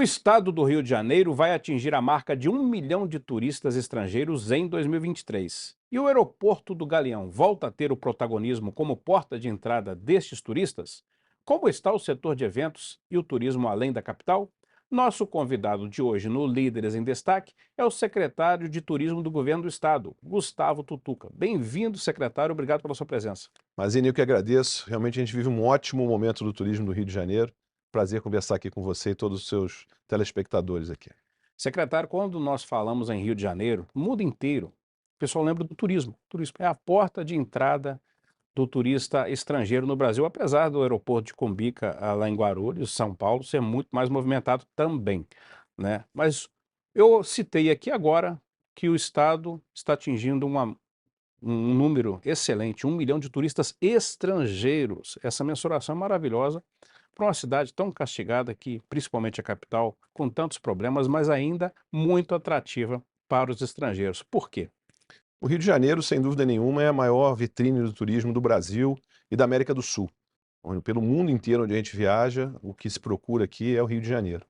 O estado do Rio de Janeiro vai atingir a marca de 1 milhão de turistas estrangeiros em 2023. E o aeroporto do Galeão volta a ter o protagonismo como porta de entrada destes turistas? Como está o setor de eventos e o turismo além da capital? Nosso convidado de hoje no Líderes em Destaque é o secretário de Turismo do Governo do Estado, Gustavo Tutuca. Bem-vindo, secretário, obrigado pela sua presença. Mazini, eu que agradeço. Realmente a gente vive um ótimo momento do turismo do Rio de Janeiro. Prazer conversar aqui com você e todos os seus telespectadores aqui. Secretário, quando nós falamos em Rio de Janeiro, o mundo inteiro, o pessoal lembra do turismo. O turismo é a porta de entrada do turista estrangeiro no Brasil, apesar do aeroporto de Cumbica, lá em Guarulhos, São Paulo, ser muito mais movimentado também, né? Mas eu citei aqui agora que o estado está atingindo um número excelente, 1 milhão de turistas estrangeiros. Essa mensuração é maravilhosa para uma cidade tão castigada que, principalmente a capital, com tantos problemas, mas ainda muito atrativa para os estrangeiros. Por quê? O Rio de Janeiro, sem dúvida nenhuma, é a maior vitrine do turismo do Brasil e da América do Sul. Pelo mundo inteiro onde a gente viaja, o que se procura aqui é o Rio de Janeiro.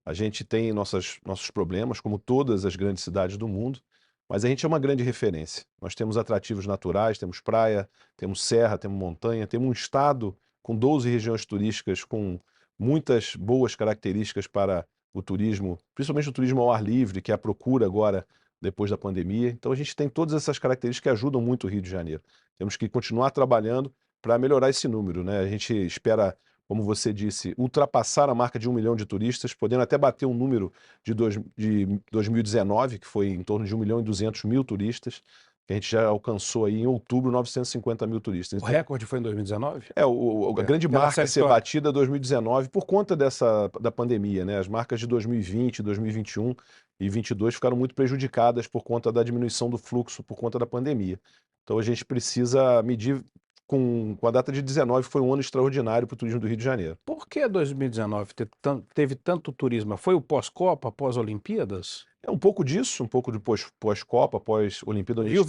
A gente tem nossos problemas, como todas as grandes cidades do mundo, mas a gente é uma grande referência. Nós temos atrativos naturais, temos praia, temos serra, temos montanha, temos um estado com 12 regiões turísticas com muitas boas características para o turismo, principalmente o turismo ao ar livre, que é a procura agora depois da pandemia. Então a gente tem todas essas características que ajudam muito o Rio de Janeiro. Temos que continuar trabalhando para melhorar esse número, né? A gente espera, como você disse, ultrapassar a marca de 1 milhão de turistas, podendo até bater um número de 2019, que foi em torno de 1.200.000 turistas, que a gente já alcançou aí em outubro 950 mil turistas. O Então, recorde foi em 2019? a grande Pela marca a série ser histórica. batida é 2019 por conta da pandemia, né? As marcas de 2020, 2021 e 2022 ficaram muito prejudicadas por conta da diminuição do fluxo por conta da pandemia. Então a gente precisa medir com a data de 19, que foi um ano extraordinário para o turismo do Rio de Janeiro. Por que 2019 teve tanto turismo? Foi o pós-Copa, pós-Olimpíadas? É um pouco disso, um pouco de pós-Copa, pós-Olimpíada. O Rio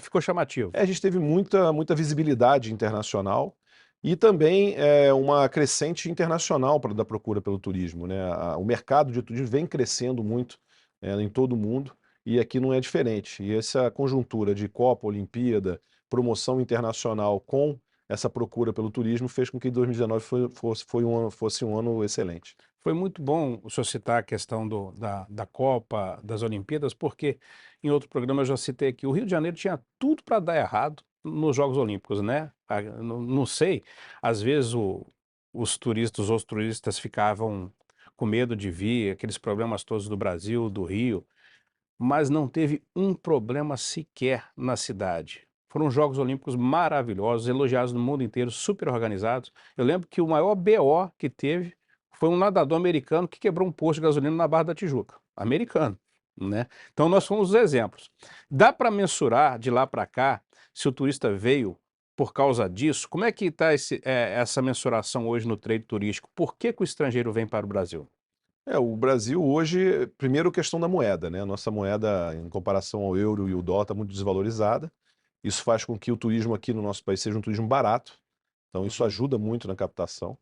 ficou chamativo. A gente teve muita visibilidade internacional e também uma crescente internacional da procura pelo turismo, né? O mercado de turismo vem crescendo muito em todo o mundo e aqui não é diferente. E essa conjuntura de Copa, Olimpíada, promoção internacional com essa procura pelo turismo fez com que 2019 fosse um ano excelente. Foi muito bom o senhor citar a questão da Copa, das Olimpíadas, porque em outro programa eu já citei aqui, o Rio de Janeiro tinha tudo para dar errado nos Jogos Olímpicos, né? Não sei, às vezes os turistas ficavam com medo de vir, aqueles problemas todos do Brasil, do Rio, mas não teve um problema sequer na cidade. Foram Jogos Olímpicos maravilhosos, elogiados no mundo inteiro, super organizados. Eu lembro que o maior BO que teve foi um nadador americano que quebrou um posto de gasolina na Barra da Tijuca. Americano, né? Então nós fomos os exemplos. Dá para mensurar de lá para cá se o turista veio por causa disso? Como é que está essa mensuração hoje no trade turístico? Por que que o estrangeiro vem para o Brasil? O Brasil hoje, primeiro questão da moeda, né? A nossa moeda, em comparação ao euro e o dólar, está muito desvalorizada. Isso faz com que o turismo aqui no nosso país seja um turismo barato. Então, isso Uhum. ajuda muito na captação.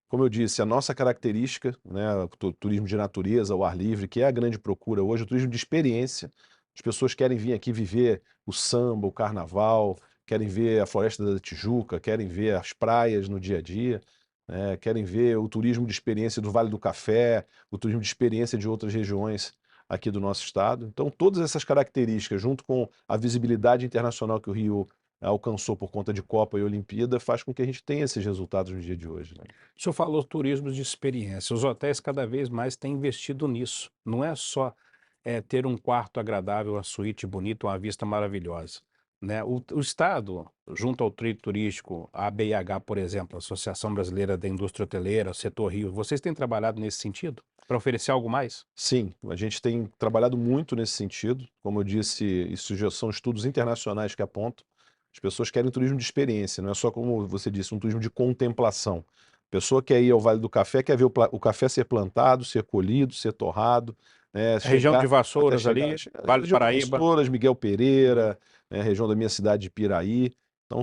Como eu disse, a nossa característica, né, o turismo de natureza, ao ar livre, que é a grande procura hoje, o turismo de experiência. As pessoas querem vir aqui viver o samba, o carnaval, querem ver a Floresta da Tijuca, querem ver as praias no dia a dia, né, querem ver o turismo de experiência do Vale do Café, o turismo de experiência de outras regiões aqui do nosso estado. Então, todas essas características, junto com a visibilidade internacional que o Rio alcançou por conta de Copa e Olimpíada, faz com que a gente tenha esses resultados no dia de hoje, né? O senhor falou turismo de experiência. Os hotéis cada vez mais têm investido nisso. Não é só ter um quarto agradável, uma suíte bonita, uma vista maravilhosa, né? O Estado, junto ao trio turístico, a ABIH, por exemplo, Associação Brasileira da Indústria Hoteleira, Setor Rio, vocês têm trabalhado nesse sentido? Para oferecer algo mais? Sim, a gente tem trabalhado muito nesse sentido. Como eu disse, isso já são estudos internacionais que apontam. As pessoas querem turismo de experiência, não é só, como você disse, um turismo de contemplação. A pessoa quer ir ao Vale do Café, quer ver o café ser plantado, ser colhido, ser torrado, né, A região de chegar até Vassouras chegar, ali, Vale do região de Paraíba. Vassouras, Miguel Uhum. Pereira, né, região da minha cidade de Piraí. Então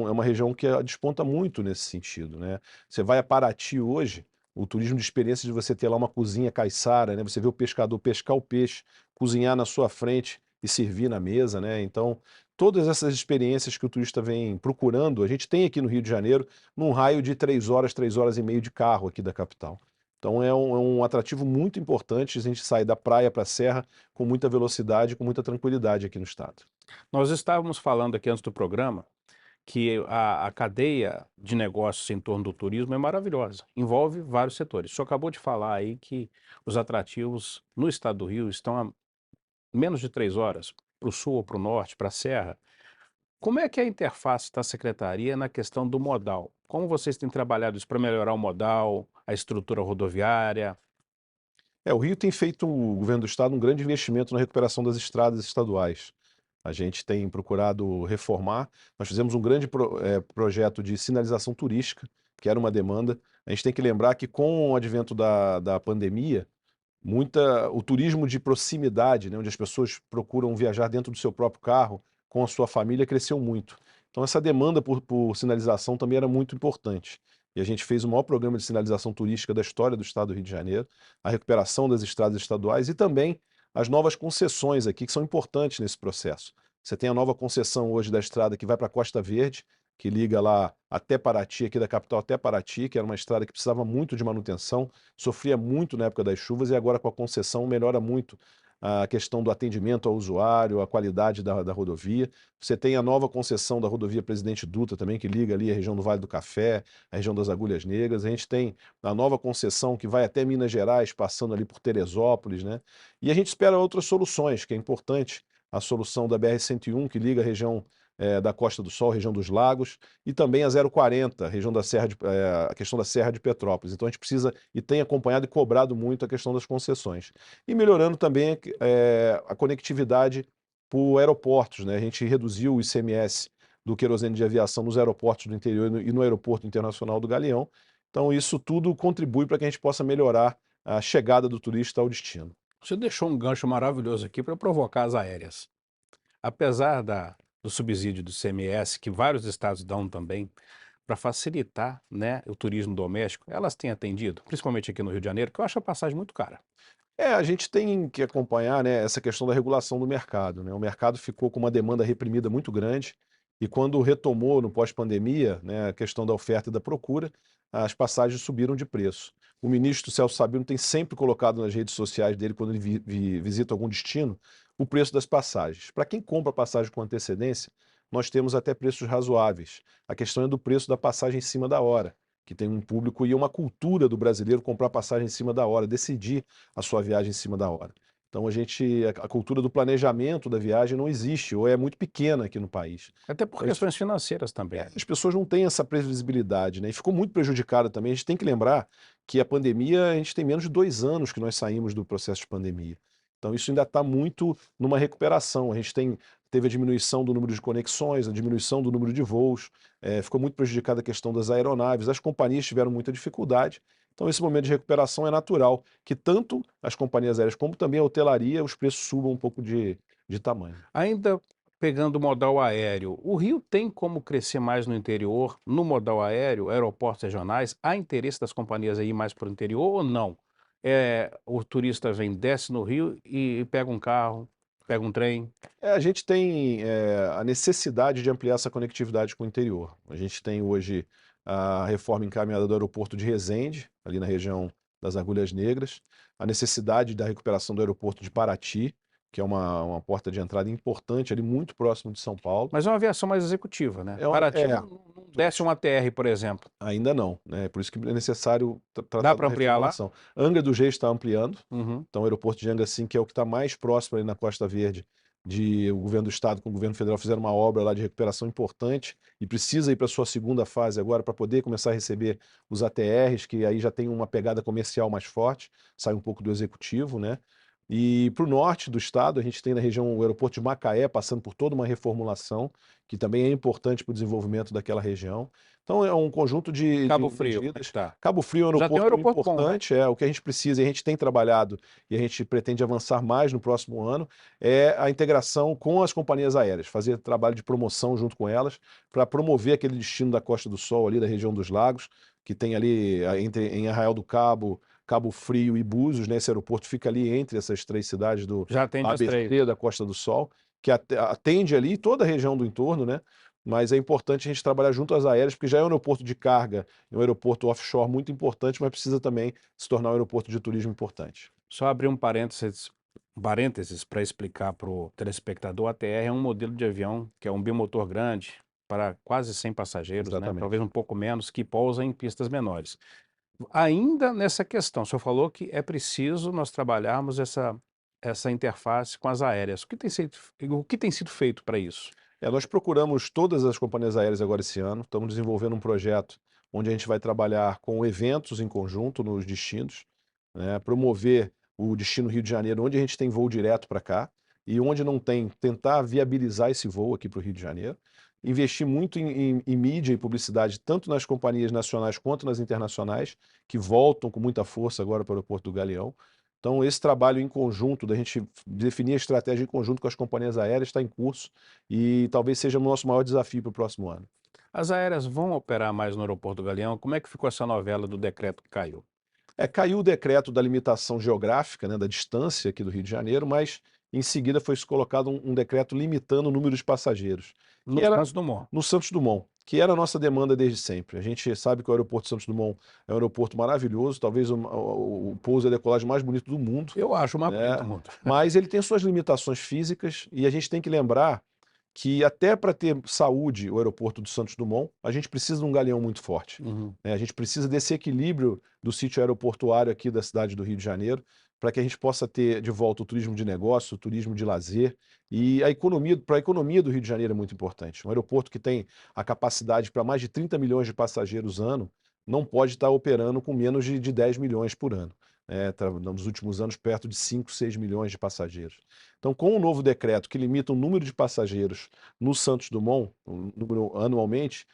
é uma região que desponta muito nesse sentido, né? Você vai a Paraty hoje, o turismo de experiência de você ter lá uma cozinha caiçara, né? Você vê o pescador pescar o peixe, cozinhar na sua frente e servir na mesa, né? Então, todas essas experiências que o turista vem procurando, a gente tem aqui no Rio de Janeiro, num raio de 3 horas, 3 horas e meia de carro aqui da capital. Então é um atrativo muito importante a gente sair da praia para a serra com muita velocidade, com muita tranquilidade aqui no estado. Nós estávamos falando aqui antes do programa que a cadeia de negócios em torno do turismo é maravilhosa, envolve vários setores. O senhor acabou de falar aí que os atrativos no estado do Rio estão a menos de 3 horas, para o sul ou para o norte, para a serra. Como é que é a interface da secretaria na questão do modal? Como vocês têm trabalhado isso para melhorar o modal, a estrutura rodoviária? O Rio tem feito, o governo do estado, um grande investimento na recuperação das estradas estaduais. A gente tem procurado reformar. Nós fizemos um grande projeto de sinalização turística, que era uma demanda. A gente tem que lembrar que com o advento da pandemia, o turismo de proximidade, né, onde as pessoas procuram viajar dentro do seu próprio carro, com a sua família, cresceu muito. Então essa demanda por sinalização também era muito importante. E a gente fez o maior programa de sinalização turística da história do estado do Rio de Janeiro, a recuperação das estradas estaduais e também as novas concessões aqui, que são importantes nesse processo. Você tem a nova concessão hoje da estrada que vai para a Costa Verde, que liga lá até Paraty, aqui da capital até Paraty, que era uma estrada que precisava muito de manutenção, sofria muito na época das chuvas e agora com a concessão melhora muito a questão do atendimento ao usuário, a qualidade da rodovia. Você tem a nova concessão da rodovia Presidente Dutra também, que liga ali a região do Vale do Café, a região das Agulhas Negras. A gente tem a nova concessão que vai até Minas Gerais, passando ali por Teresópolis, né? E a gente espera outras soluções, que é importante, a solução da BR-101, que liga a região da Costa do Sol, região dos Lagos, e também a 040, região da Serra a questão da Serra de Petrópolis. Então a gente precisa e tem acompanhado e cobrado muito a questão das concessões. E melhorando também a conectividade por aeroportos, né? A gente reduziu o ICMS do querosene de aviação nos aeroportos do interior e no Aeroporto Internacional do Galeão. Então isso tudo contribui para que a gente possa melhorar a chegada do turista ao destino. Você deixou um gancho maravilhoso aqui para provocar as aéreas. Apesar do subsídio do ICMS, que vários estados dão também, para facilitar, né, o turismo doméstico, elas têm atendido, principalmente aqui no Rio de Janeiro, que eu acho a passagem muito cara. A gente tem que acompanhar, né, essa questão da regulação do mercado, né? O mercado ficou com uma demanda reprimida muito grande e quando retomou no pós-pandemia, né, a questão da oferta e da procura, as passagens subiram de preço. O ministro Celso Sabino tem sempre colocado nas redes sociais dele, quando ele visita algum destino, o preço das passagens. Para quem compra passagem com antecedência, nós temos até preços razoáveis. A questão é do preço da passagem em cima da hora, que tem um público e uma cultura do brasileiro comprar passagem em cima da hora, decidir a sua viagem em cima da hora. Então a cultura do planejamento da viagem não existe, ou é muito pequena aqui no país. Até por Então, questões financeiras também. as pessoas não têm essa previsibilidade, né? E ficou muito prejudicada também. A gente tem que lembrar que a pandemia, a gente tem menos de 2 anos que nós saímos do processo de pandemia. Então isso ainda está muito numa recuperação. A gente teve a diminuição do número de conexões, a diminuição do número de voos, ficou muito prejudicada a questão das aeronaves, as companhias tiveram muita dificuldade. Então esse momento de recuperação é natural que tanto as companhias aéreas como também a hotelaria, os preços subam um pouco de tamanho. Ainda pegando o modal aéreo, o Rio tem como crescer mais no interior, no modal aéreo, aeroportos regionais, há interesse das companhias a ir mais para o interior ou não? O turista vem, desce no Rio e pega um carro, pega um trem. A gente tem a necessidade de ampliar essa conectividade com o interior. A gente tem hoje a reforma encaminhada do aeroporto de Resende, ali na região das Agulhas Negras, a necessidade da recuperação do aeroporto de Paraty, que é uma porta de entrada importante ali, muito próximo de São Paulo. Mas é uma aviação mais executiva, né? É uma- Paraty é, não desce uma TR, por exemplo. Ainda não, né? Por isso que é necessário tratar Dá da para ampliar lá? reformulação. Angra dos Reis está ampliando, Uhum. então o aeroporto de Angra, sim, que é o que está mais próximo ali na Costa Verde, o governo do estado com o governo federal fizeram uma obra lá de recuperação importante e precisa ir para a sua segunda fase agora para poder começar a receber os ATRs, que aí já tem uma pegada comercial mais forte, sai um pouco do executivo, né? E para o norte do estado, a gente tem na região o aeroporto de Macaé, passando por toda uma reformulação, que também é importante para o desenvolvimento daquela região. Então é um conjunto de Cabo Frio, como é que medidas. tá? Cabo Frio é um Já tem um aeroporto aeroporto bom, né? importante, é o que a gente precisa e a gente tem trabalhado e a gente pretende avançar mais no próximo ano, é a integração com as companhias aéreas, fazer trabalho de promoção junto com elas, para promover aquele destino da Costa do Sol ali, da região dos lagos, que tem ali entre em Arraial do Cabo, Cabo Frio e Búzios, né? Esse aeroporto fica ali entre essas três cidades do Já atende as 3. ABC, da Costa do Sol, que atende ali toda a região do entorno, né? Mas é importante a gente trabalhar junto às aéreas, porque já é um aeroporto de carga, é um aeroporto offshore muito importante, mas precisa também se tornar um aeroporto de turismo importante. Só abrir um parênteses para explicar para o telespectador, a TR é um modelo de avião que é um bimotor grande, para quase 100 passageiros, né? Exatamente. Talvez um pouco menos, que pousa em pistas menores. Ainda nessa questão, o senhor falou que é preciso nós trabalharmos essa interface com as aéreas. O que tem sido feito para isso? Nós procuramos todas as companhias aéreas agora esse ano, estamos desenvolvendo um projeto onde a gente vai trabalhar com eventos em conjunto nos destinos, né, promover o destino Rio de Janeiro, onde a gente tem voo direto para cá, e onde não tem, tentar viabilizar esse voo aqui para o Rio de Janeiro, investir muito em mídia e publicidade, tanto nas companhias nacionais quanto nas internacionais, que voltam com muita força agora para o aeroporto do Galeão. Então, esse trabalho em conjunto, da gente definir a estratégia em conjunto com as companhias aéreas, está em curso e talvez seja o nosso maior desafio para o próximo ano. As aéreas vão operar mais no aeroporto do Galeão? Como é que ficou essa novela do decreto que caiu? Caiu o decreto da limitação geográfica, né, da distância aqui do Rio de Janeiro, mas em seguida foi colocado um decreto limitando o número de passageiros, No que era Santos Dumont. no Santos Dumont, que era a nossa demanda desde sempre. A gente sabe que o aeroporto Santos Dumont é um aeroporto maravilhoso, talvez o pouso e a decolagem mais bonito do mundo, Eu acho o mais bonito do né? mundo. Mas ele tem suas limitações físicas e a gente tem que lembrar que até para ter saúde o aeroporto do Santos Dumont, a gente precisa de um galeão muito forte, Uhum. né? A gente precisa desse equilíbrio do sítio aeroportuário aqui da cidade do Rio de Janeiro, para que a gente possa ter de volta o turismo de negócio, o turismo de lazer e a economia, para a economia do Rio de Janeiro é muito importante. Um aeroporto que tem a capacidade para mais de 30 milhões de passageiros ano, não pode estar operando com menos de 10 milhões por ano. Nos últimos anos, perto de 5, 6 milhões de passageiros. Então, com o novo decreto que limita o número de passageiros no Santos Dumont, um número anualmente,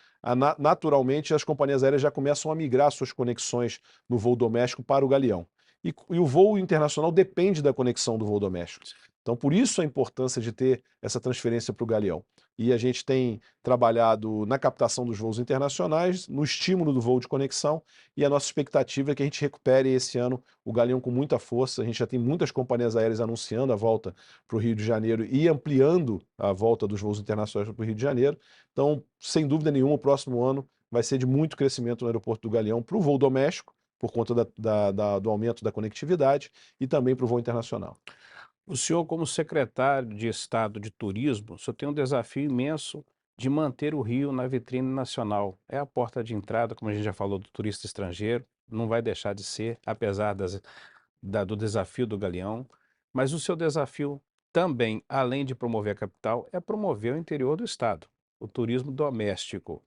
naturalmente as companhias aéreas já começam a migrar suas conexões no voo doméstico para o Galeão. E o voo internacional depende da conexão do voo doméstico. Então, por isso a importância de ter essa transferência para o Galeão. E a gente tem trabalhado na captação dos voos internacionais, no estímulo do voo de conexão, e a nossa expectativa é que a gente recupere esse ano o Galeão com muita força. A gente já tem muitas companhias aéreas anunciando a volta para o Rio de Janeiro e ampliando a volta dos voos internacionais para o Rio de Janeiro. Então, sem dúvida nenhuma, o próximo ano vai ser de muito crescimento no aeroporto do Galeão para o voo doméstico, por conta do aumento da conectividade, e também para o voo internacional. O senhor, como secretário de Estado de Turismo, o senhor tem um desafio imenso de manter o Rio na vitrine nacional. É a porta de entrada, como a gente já falou, do turista estrangeiro, não vai deixar de ser, apesar do desafio do Galeão. Mas o seu desafio também, além de promover a capital, é promover o interior do estado, o turismo doméstico.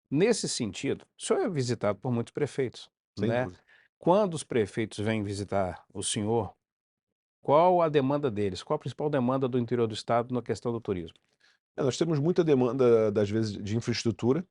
Nesse sentido, o senhor é visitado por muitos prefeitos, Sem né? dúvida. Quando os prefeitos vêm visitar o senhor, qual a demanda deles? Qual a principal demanda do interior do estado na questão do turismo? Nós temos muita demanda, das vezes, de infraestrutura,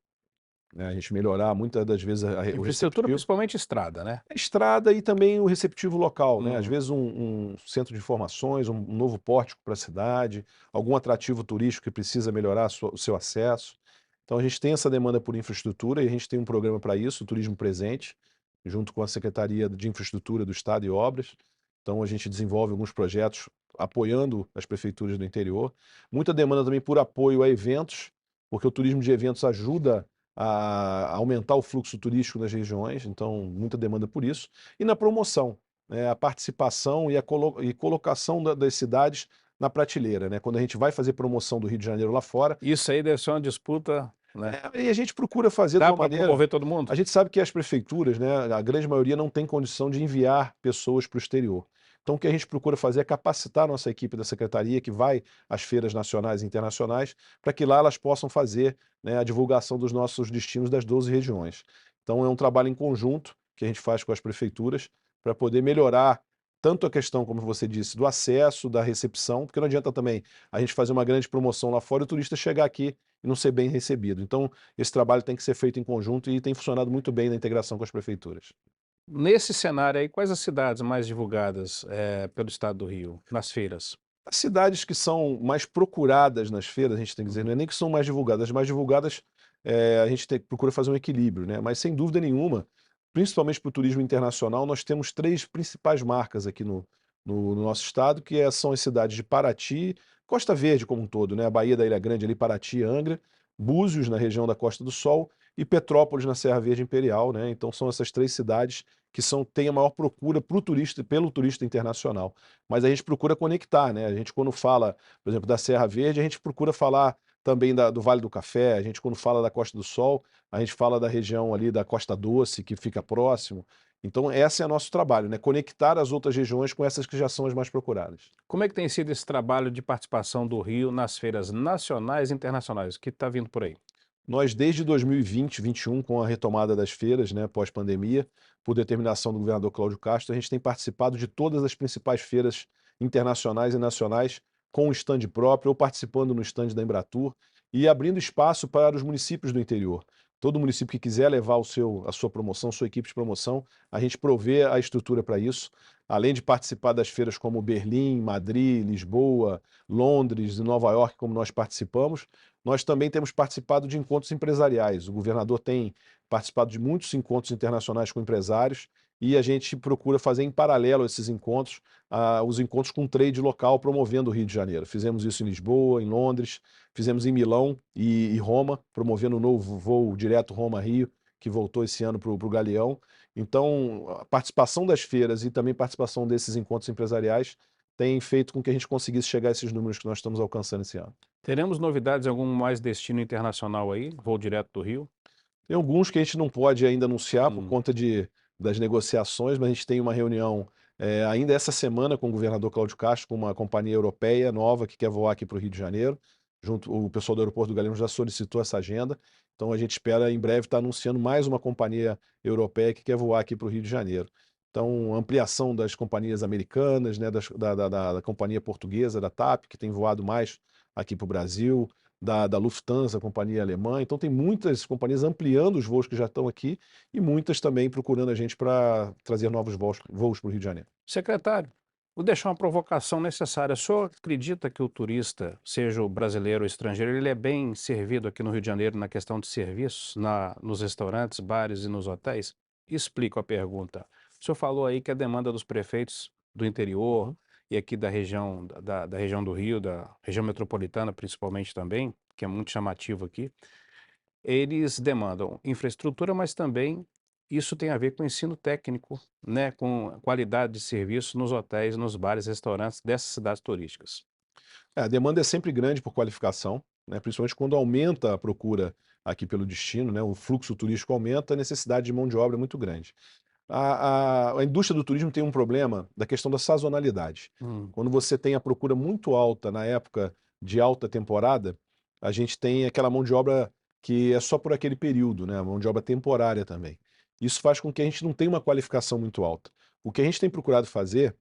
né, a gente melhorar muitas das vezes o Infraestrutura, receptivo. principalmente estrada, né? A estrada e também o receptivo local, né? Às Uhum. vezes um centro de informações, um novo pórtico para a cidade, algum atrativo turístico que precisa melhorar o seu acesso. Então a gente tem essa demanda por infraestrutura e a gente tem um programa para isso, o Turismo Presente, junto com a Secretaria de Infraestrutura do Estado e Obras. Então a gente desenvolve alguns projetos apoiando as prefeituras do interior. Muita demanda também por apoio a eventos, porque o turismo de eventos ajuda a aumentar o fluxo turístico nas regiões, então muita demanda por isso. E na promoção, né, a participação e colocação das cidades na prateleira, né? Quando a gente vai fazer promoção do Rio de Janeiro lá fora, Isso aí deve ser uma disputa, né? e a gente procura fazer de Dá uma para maneira. promover todo mundo? A gente sabe que as prefeituras, né, a grande maioria não tem condição de enviar pessoas para o exterior. Então, o que a gente procura fazer é capacitar a nossa equipe da secretaria, que vai às feiras nacionais e internacionais, para que lá elas possam fazer, né, a divulgação dos nossos destinos das 12 regiões. Então, é um trabalho em conjunto que a gente faz com as prefeituras para poder melhorar tanto a questão, como você disse, do acesso, da recepção, porque não adianta também a gente fazer uma grande promoção lá fora e o turista chegar aqui e não ser bem recebido. Então, esse trabalho tem que ser feito em conjunto e tem funcionado muito bem na integração com as prefeituras. Nesse cenário aí, quais as cidades mais divulgadas, pelo estado do Rio, nas feiras? As cidades que são mais procuradas nas feiras, a gente tem que dizer, não é nem que são mais divulgadas, as mais divulgadas, a gente procura fazer um equilíbrio, né? Mas sem dúvida nenhuma, principalmente para o turismo internacional, nós temos três principais marcas aqui no nosso estado, que são as cidades de Paraty, Costa Verde como um todo, né? A Baía da Ilha Grande ali, Paraty, Angra, Búzios na região da Costa do Sol e Petrópolis na Serra Verde Imperial, né? Então são essas três cidades que têm a maior procura pelo turista internacional. Mas a gente procura conectar, né? A gente quando fala, por exemplo, da Serra Verde, a gente procura falar também do Vale do Café, a gente quando fala da Costa do Sol, a gente fala da região ali da Costa Doce, que fica próximo. Então esse é o nosso trabalho, né? Conectar as outras regiões com essas que já são as mais procuradas. Como é que tem sido esse trabalho de participação do Rio nas feiras nacionais e internacionais? O que está vindo por aí? Nós, desde 2020, 21, com a retomada das feiras, né, pós-pandemia, por determinação do governador Cláudio Castro, a gente tem participado de todas as principais feiras internacionais e nacionais com um stand próprio ou participando no stand da Embratur e abrindo espaço para os municípios do interior. Todo município que quiser levar a sua promoção, sua equipe de promoção, a gente provê a estrutura para isso. Além de participar das feiras como Berlim, Madrid, Lisboa, Londres e Nova York, como nós participamos, nós também temos participado de encontros empresariais. O governador tem participado de muitos encontros internacionais com empresários e a gente procura fazer em paralelo a esses encontros, os encontros com trade local promovendo o Rio de Janeiro. Fizemos isso em Lisboa, em Londres, fizemos em Milão e Roma, promovendo o novo voo direto Roma-Rio, que voltou esse ano para o Galeão. Então, a participação das feiras e também participação desses encontros empresariais tem feito com que a gente conseguisse chegar a esses números que nós estamos alcançando esse ano. Teremos novidades em algum mais destino internacional aí? Voo direto do Rio? Tem alguns que a gente não pode ainda anunciar por Hum. conta das negociações, mas a gente tem uma reunião ainda essa semana com o governador Cláudio Castro, com uma companhia europeia nova que quer voar aqui para o Rio de Janeiro. O pessoal do aeroporto do Galeão já solicitou essa agenda, então a gente espera em breve estar anunciando mais uma companhia europeia que quer voar aqui para o Rio de Janeiro. Então, ampliação das companhias americanas, né, da companhia portuguesa, da TAP, que tem voado mais aqui para o Brasil, da Lufthansa, companhia alemã. Então tem muitas companhias ampliando os voos que já estão aqui e muitas também procurando a gente para trazer novos voos para o Rio de Janeiro. Secretário, vou deixar uma provocação necessária. O senhor acredita que o turista, seja o brasileiro ou estrangeiro, ele é bem servido aqui no Rio de Janeiro na questão de serviços, nos restaurantes, bares e nos hotéis? Explico a pergunta. O senhor falou aí que a demanda dos prefeitos do interior Uhum. e aqui da região, da região do Rio, da região metropolitana principalmente também, que é muito chamativo aqui, eles demandam infraestrutura, mas também isso tem a ver com ensino técnico, né, com qualidade de serviço nos hotéis, nos bares, restaurantes dessas cidades turísticas. A demanda é sempre grande por qualificação, né, principalmente quando aumenta a procura aqui pelo destino, né, o fluxo turístico aumenta, a necessidade de mão de obra é muito grande. A indústria do turismo tem um problema da questão da sazonalidade. Hum. Quando você tem a procura muito alta na época de alta temporada, a gente tem aquela mão de obra que é só por aquele período, né? A mão de obra temporária também. Isso faz com que a gente não tenha uma qualificação muito alta. O que a gente tem procurado fazer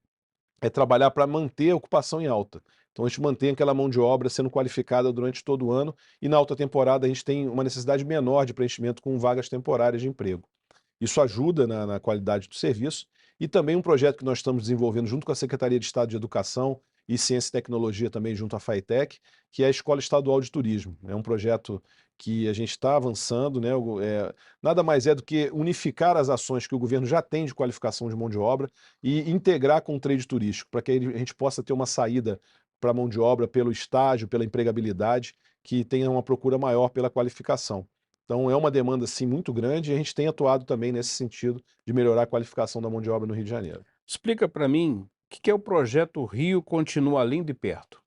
é trabalhar para manter a ocupação em alta. Então a gente mantém aquela mão de obra sendo qualificada durante todo o ano e na alta temporada a gente tem uma necessidade menor de preenchimento com vagas temporárias de emprego. Isso ajuda na qualidade do serviço e também um projeto que nós estamos desenvolvendo junto com a Secretaria de Estado de Educação e Ciência e Tecnologia também junto à FAITEC, que é a Escola Estadual de Turismo. É um projeto que a gente está avançando, né? Nada mais é do que unificar as ações que o governo já tem de qualificação de mão de obra e integrar com o trade turístico, para que a gente possa ter uma saída para a mão de obra pelo estágio, pela empregabilidade, que tenha uma procura maior pela qualificação. Então é uma demanda, sim, muito grande e a gente tem atuado também nesse sentido de melhorar a qualificação da mão de obra no Rio de Janeiro. Explica para mim o que é o projeto Rio Continua Lindo e Perto.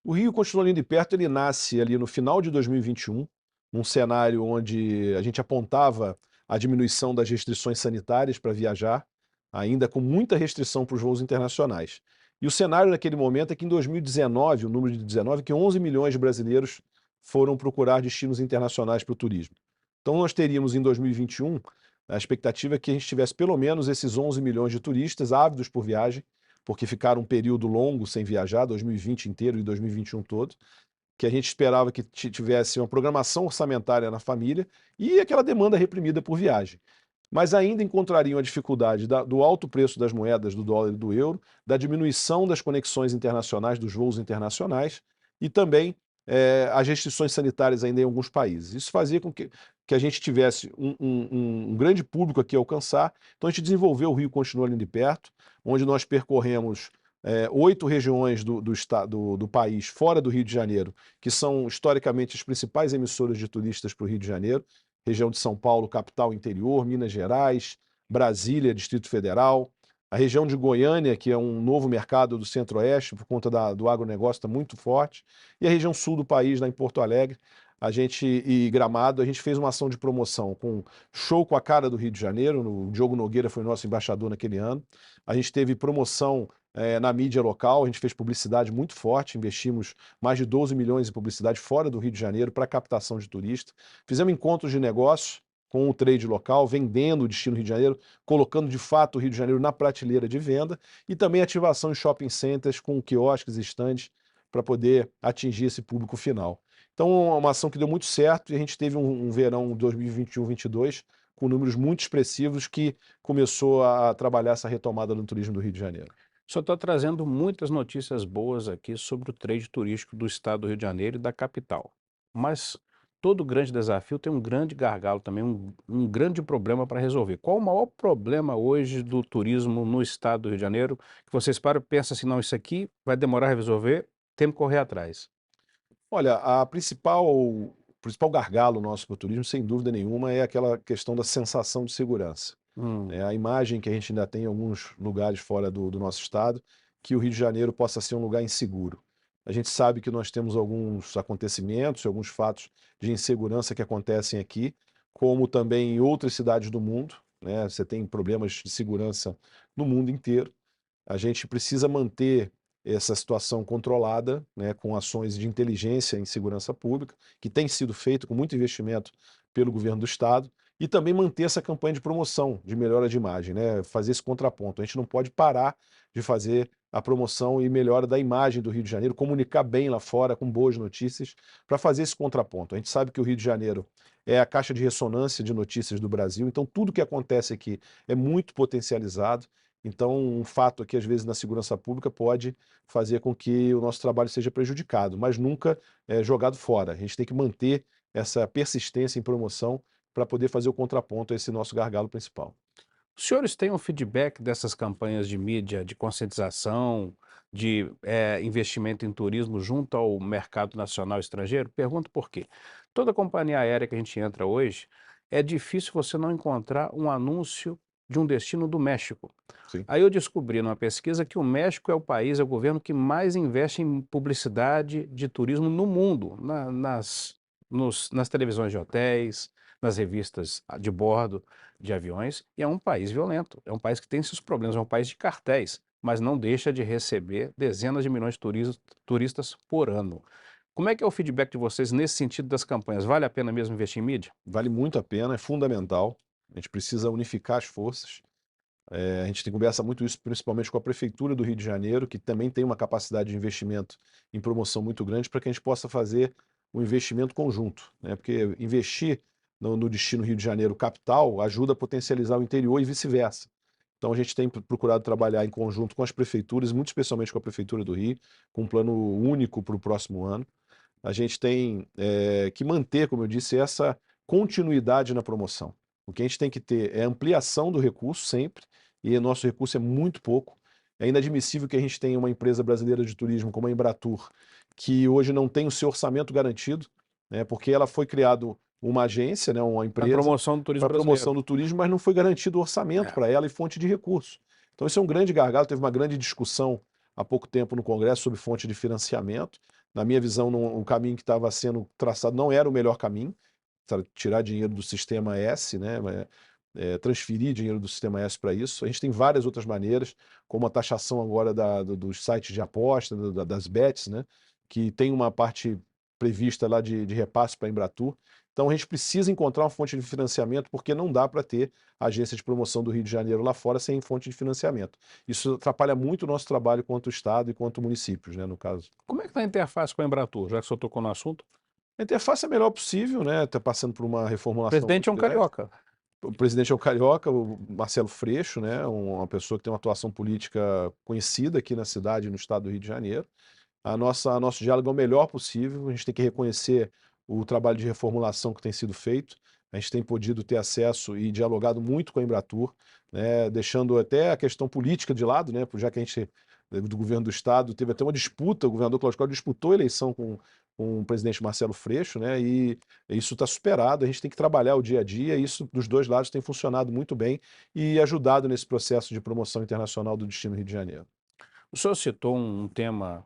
O Rio Continua Lindo e Perto, ele nasce ali no final de 2021, num cenário onde a gente apontava a diminuição das restrições sanitárias para viajar, ainda com muita restrição para os voos internacionais. E o cenário naquele momento é que em 2019, o número de 19, que 11 milhões de brasileiros foram procurar destinos internacionais para o turismo. Então nós teríamos em 2021, a expectativa é que a gente tivesse pelo menos esses 11 milhões de turistas ávidos por viagem, porque ficaram um período longo sem viajar, 2020 inteiro e 2021 todo, que a gente esperava que tivesse uma programação orçamentária na família e aquela demanda reprimida por viagem. Mas ainda encontrariam a dificuldade do alto preço das moedas, do dólar e do euro, da diminuição das conexões internacionais, dos voos internacionais e também as restrições sanitárias ainda em alguns países. Isso fazia com que a gente tivesse um grande público aqui a alcançar. Então a gente desenvolveu o Rio Continua Lindo e Perto, onde nós percorremos 8 regiões do país fora do Rio de Janeiro, que são historicamente as principais emissoras de turistas para o Rio de Janeiro, região de São Paulo, capital interior, Minas Gerais, Brasília, Distrito Federal, a região de Goiânia, que é um novo mercado do Centro-Oeste, por conta do agronegócio, está muito forte, e a região sul do país, lá em Porto Alegre, e Gramado, a gente fez uma ação de promoção com show com a cara do Rio de Janeiro, o Diogo Nogueira foi nosso embaixador naquele ano, a gente teve promoção na mídia local, a gente fez publicidade muito forte, investimos mais de 12 milhões em publicidade fora do Rio de Janeiro para captação de turistas. Fizemos encontros de negócios com o trade local, vendendo o destino Rio de Janeiro, colocando de fato o Rio de Janeiro na prateleira de venda e também ativação em shopping centers com quiosques e estandes para poder atingir esse público final. Então, é uma ação que deu muito certo e a gente teve um verão 2021-22 com números muito expressivos que começou a trabalhar essa retomada no turismo do Rio de Janeiro. O senhor está trazendo muitas notícias boas aqui sobre o trade turístico do estado do Rio de Janeiro e da capital. Mas todo grande desafio tem um grande gargalo também, um grande problema para resolver. Qual o maior problema hoje do turismo no estado do Rio de Janeiro? Que vocês param e pensam assim, não, isso aqui vai demorar a resolver, temos que correr atrás. Olha, o principal gargalo nosso para o turismo, sem dúvida nenhuma, é aquela questão da sensação de segurança. Hum. A imagem que a gente ainda tem em alguns lugares fora do nosso estado, que o Rio de Janeiro possa ser um lugar inseguro. A gente sabe que nós temos alguns acontecimentos, alguns fatos de insegurança que acontecem aqui, como também em outras cidades do mundo, né? Você tem problemas de segurança no mundo inteiro. A gente precisa manter essa situação controlada, né, com ações de inteligência em segurança pública, que tem sido feito com muito investimento pelo governo do estado, e também manter essa campanha de promoção, de melhora de imagem, né, fazer esse contraponto. A gente não pode parar de fazer a promoção e melhora da imagem do Rio de Janeiro, comunicar bem lá fora, com boas notícias, para fazer esse contraponto. A gente sabe que o Rio de Janeiro é a caixa de ressonância de notícias do Brasil, então tudo que acontece aqui é muito potencializado. Então, um fato aqui, às vezes, na segurança pública pode fazer com que o nosso trabalho seja prejudicado, mas nunca jogado fora. A gente tem que manter essa persistência em promoção para poder fazer o contraponto a esse nosso gargalo principal. Os senhores têm um feedback dessas campanhas de mídia, de conscientização, de investimento em turismo junto ao mercado nacional e estrangeiro? Pergunto por quê. Toda companhia aérea que a gente entra hoje, é difícil você não encontrar um anúncio de um destino do México. Sim. Aí eu descobri numa pesquisa que o México é o país, é o governo que mais investe em publicidade de turismo no mundo, nas televisões de hotéis, nas revistas de bordo de aviões, e é um país violento, é um país que tem seus problemas, é um país de cartéis, mas não deixa de receber dezenas de milhões de turistas por ano. Como é que é o feedback de vocês nesse sentido das campanhas? Vale a pena mesmo investir em mídia? Vale muito a pena, é fundamental. A gente precisa unificar as forças. A gente conversa muito isso principalmente com a Prefeitura do Rio de Janeiro, que também tem uma capacidade de investimento em promoção muito grande, para que a gente possa fazer um investimento conjunto, né? Porque investir no destino Rio de Janeiro capital ajuda a potencializar o interior e vice-versa. Então a gente tem procurado trabalhar em conjunto com as prefeituras, muito especialmente com a Prefeitura do Rio, com um plano único para o próximo ano. A gente tem que manter, como eu disse, essa continuidade na promoção. O que a gente tem que ter é ampliação do recurso sempre, e o nosso recurso é muito pouco. É inadmissível que a gente tenha uma empresa brasileira de turismo como a Embratur, que hoje não tem o seu orçamento garantido, né, porque ela foi criada uma agência, né, uma Para empresa promoção do turismo para promoção brasileiro. do turismo, mas não foi garantido orçamento É. para ela e fonte de recurso. Então isso é um grande gargalo, teve uma grande discussão há pouco tempo no Congresso sobre fonte de financiamento. Na minha visão, o caminho que estava sendo traçado não era o melhor caminho, tirar dinheiro do sistema S, né, transferir dinheiro do sistema S para isso. A gente tem várias outras maneiras, como a taxação agora dos sites de aposta, das bets, né, que tem uma parte prevista lá de repasse para a Embratur. Então a gente precisa encontrar uma fonte de financiamento, porque não dá para ter agência de promoção do Rio de Janeiro lá fora sem fonte de financiamento. Isso atrapalha muito o nosso trabalho quanto Estado e quanto municípios, né, no caso. Como é que está a interface com a Embratur, já que o senhor tocou no assunto? A interface é a melhor possível, né? Está passando por uma O reformulação presidente é muito um grande. carioca. O presidente é o carioca, o Marcelo Freixo, né? Uma pessoa que tem uma atuação política conhecida aqui na cidade e no estado do Rio de Janeiro. Nosso diálogo é o melhor possível, a gente tem que reconhecer o trabalho de reformulação que tem sido feito, a gente tem podido ter acesso e dialogado muito com a Embratur, né, deixando até a questão política de lado, né, já que a gente, do governo do estado, teve até uma disputa, o governador Cláudio Cláudio disputou a eleição com o presidente Marcelo Freixo, né, e isso está superado, a gente tem que trabalhar o dia a dia, e isso dos dois lados tem funcionado muito bem e ajudado nesse processo de promoção internacional do destino Rio de Janeiro. O senhor citou um tema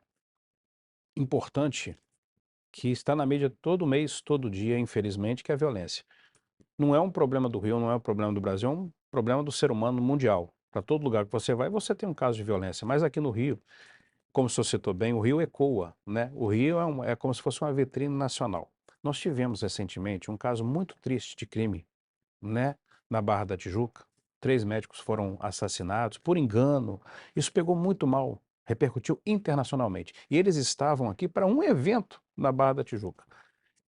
importante que está na mídia todo mês, todo dia, infelizmente, que é a violência. Não é um problema do Rio, não é um problema do Brasil, é um problema do ser humano mundial. Para todo lugar que você vai, você tem um caso de violência. Mas aqui no Rio, como o senhor citou bem, o Rio ecoa, né? O Rio é como se fosse uma vitrine nacional. Nós tivemos recentemente um caso muito triste de crime, né? Na Barra da Tijuca. 3 médicos foram assassinados por engano. Isso pegou muito mal, repercutiu internacionalmente. E eles estavam aqui para um evento na Barra da Tijuca.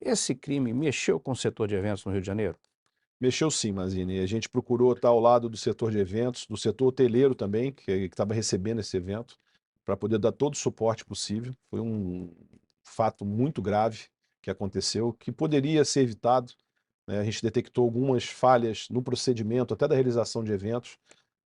Esse crime mexeu com o setor de eventos no Rio de Janeiro? Mexeu sim, Mazini. A gente procurou estar ao lado do setor de eventos, do setor hoteleiro também, que estava recebendo esse evento, para poder dar todo o suporte possível. Foi um fato muito grave que aconteceu, que poderia ser evitado, né? A gente detectou algumas falhas no procedimento, até da realização de eventos,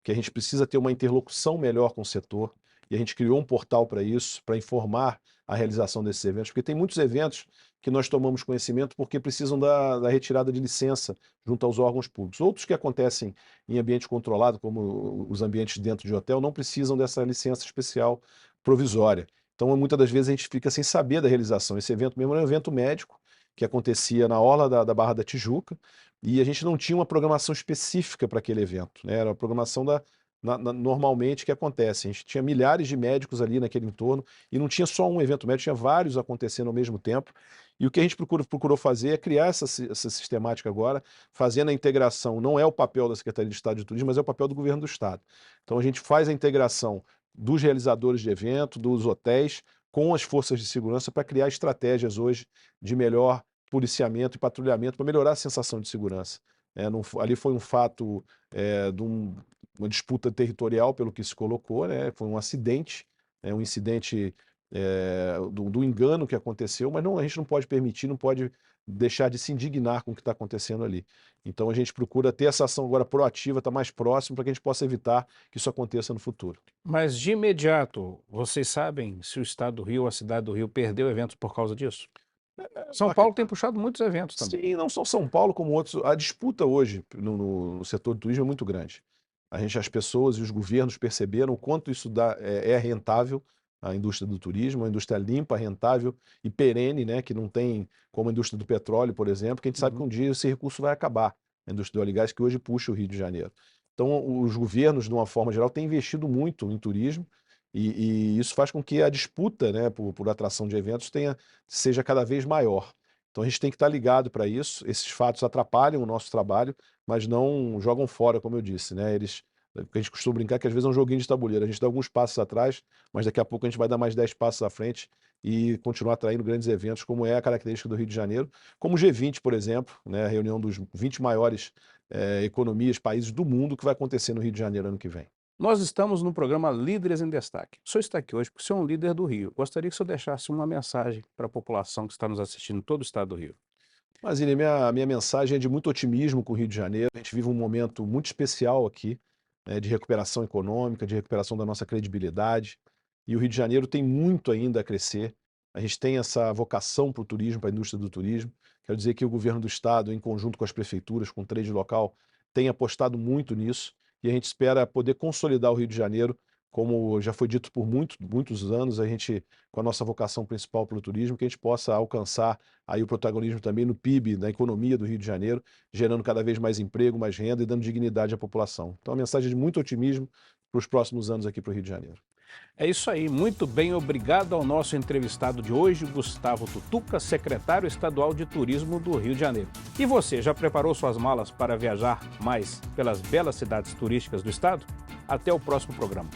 que a gente precisa ter uma interlocução melhor com o setor, e a gente criou um portal para isso, para informar a realização desses eventos, porque tem muitos eventos que nós tomamos conhecimento porque precisam da retirada de licença junto aos órgãos públicos. Outros que acontecem em ambiente controlado, como os ambientes dentro de hotel, não precisam dessa licença especial provisória. Então, muitas das vezes a gente fica sem saber da realização. Esse evento mesmo era um evento médico, que acontecia na orla da Barra da Tijuca, e a gente não tinha uma programação específica para aquele evento, né? Era a programação normalmente que acontece. A gente tinha milhares de médicos ali naquele entorno, e não tinha só um evento médico, tinha vários acontecendo ao mesmo tempo. E o que a gente procurou fazer é criar essa sistemática agora, fazendo a integração. Não é o papel da Secretaria de Estado de Turismo, mas é o papel do governo do Estado. Então a gente faz a integração dos realizadores de evento, dos hotéis, com as forças de segurança para criar estratégias hoje de melhor policiamento e patrulhamento para melhorar a sensação de segurança. Ali foi um fato de uma disputa territorial, pelo que se colocou, né? Foi um acidente, um incidente do engano que aconteceu, mas a gente não pode permitir, não pode deixar de se indignar com o que está acontecendo ali. Então a gente procura ter essa ação agora proativa, estar mais próximo, para que a gente possa evitar que isso aconteça no futuro. Mas de imediato, vocês sabem se o estado do Rio, a cidade do Rio, perdeu eventos por causa disso? São Paulo tem puxado muitos eventos também. Sim, não só São Paulo como outros. A disputa hoje no setor do turismo é muito grande. As pessoas e os governos perceberam o quanto isso é rentável à indústria do turismo, uma indústria limpa, rentável e perene, né, que não tem como a indústria do petróleo, por exemplo, que a gente sabe que um dia esse recurso vai acabar. A indústria do óleo e gás que hoje puxa o Rio de Janeiro. Então, os governos, de uma forma geral, têm investido muito em turismo, e isso faz com que a disputa, né, por atração de eventos seja cada vez maior. Então a gente tem que estar ligado para isso. Esses fatos atrapalham o nosso trabalho, mas não jogam fora, como eu disse, né? A gente costuma brincar que às vezes é um joguinho de tabuleiro. A gente dá alguns passos atrás, mas daqui a pouco a gente vai dar mais 10 passos à frente e continuar atraindo grandes eventos, como é a característica do Rio de Janeiro, como o G20, por exemplo, né? A reunião dos 20 maiores economias, países do mundo, que vai acontecer no Rio de Janeiro ano que vem. Nós estamos no programa Líderes em Destaque. O senhor está aqui hoje porque o senhor é um líder do Rio. Gostaria que o senhor deixasse uma mensagem para a população que está nos assistindo em todo o estado do Rio. Mas, Ine, minha mensagem é de muito otimismo com o Rio de Janeiro. A gente vive um momento muito especial aqui, né, de recuperação econômica, de recuperação da nossa credibilidade. E o Rio de Janeiro tem muito ainda a crescer. A gente tem essa vocação para o turismo, para a indústria do turismo. Quero dizer que o governo do estado, em conjunto com as prefeituras, com o trade local, tem apostado muito nisso. E a gente espera poder consolidar o Rio de Janeiro, como já foi dito por muitos anos, a gente, com a nossa vocação principal para o turismo, que a gente possa alcançar aí o protagonismo também no PIB, na economia do Rio de Janeiro, gerando cada vez mais emprego, mais renda e dando dignidade à população. Então, a mensagem é de muito otimismo para os próximos anos aqui para o Rio de Janeiro. É isso aí, muito bem, obrigado ao nosso entrevistado de hoje, Gustavo Tutuca, secretário estadual de Turismo do Rio de Janeiro. E você, já preparou suas malas para viajar mais pelas belas cidades turísticas do estado? Até o próximo programa.